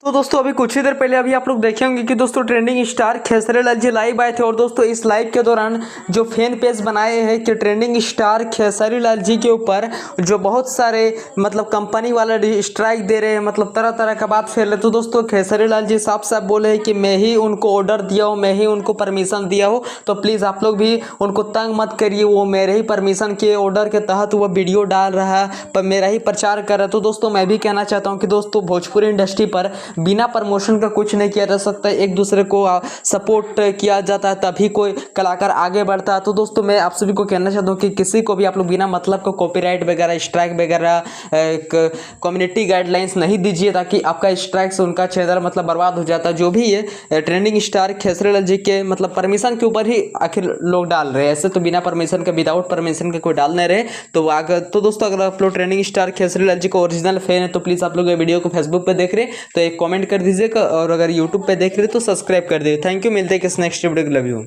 तो दोस्तों अभी कुछ ही देर पहले अभी आप लोग देखे होंगे कि दोस्तों ट्रेंडिंग स्टार खेसरी लाल जी लाइव आए थे। और दोस्तों इस लाइव के दौरान जो फैन पेज बनाए हैं कि ट्रेंडिंग स्टार खेसरी लाल जी के ऊपर जो बहुत सारे मतलब कंपनी वाले स्ट्राइक दे रहे हैं, मतलब तरह तरह का बात फैल रहे। तो दोस्तों खेसरी लाल जी साफ साफ बोले हैं कि मैं ही उनको ऑर्डर दिया हूँ, मैं ही उनको परमिशन दिया हूँ, तो प्लीज़ आप लोग भी उनको तंग मत करिए। वो मेरे ही परमिशन के ऑर्डर के तहत वो वीडियो डाल रहा है, पर मेरा ही प्रचार कर रहा है। तो दोस्तों मैं भी कहना चाहता हूँ कि दोस्तों भोजपुरी इंडस्ट्री पर बिना प्रमोशन का कुछ नहीं किया जा सकता। एक दूसरे को सपोर्ट किया जाता है तभी कोई कलाकार आगे बढ़ता है। तो दोस्तों मैं आप सभी को कहना चाहता हूँ कि किसी को भी आप लोग बिना मतलब को कॉपीराइट वगैरह, स्ट्राइक वगैरह, कम्युनिटी गाइडलाइंस नहीं दीजिए, ताकि आपका स्ट्राइक से उनका चैनल मतलब बर्बाद हो जाता है। जो भी है ट्रेंडिंग स्टार खेसरी लाल जी के मतलब परमिशन के ऊपर ही आखिर लोग डाल रहे हैं, ऐसे तो बिना परमिशन के, विदाउट परमिशन के कोई डाल नहीं रहे। तो दोस्तों अगर आप लोग ट्रेंडिंग स्टार खेसरी लाल जी को ओरिजिनल फैन है तो प्लीज़ आप लोग ये वीडियो को फेसबुक पे देख रहे हैं तो एक कमेंट कर दीजिएगा, और अगर यूट्यूब पे देख रहे हैं तो सब्सक्राइब कर दीजिए। थैंक यू, मिलते हैं किस नेक्स्ट वीडियो। Love you.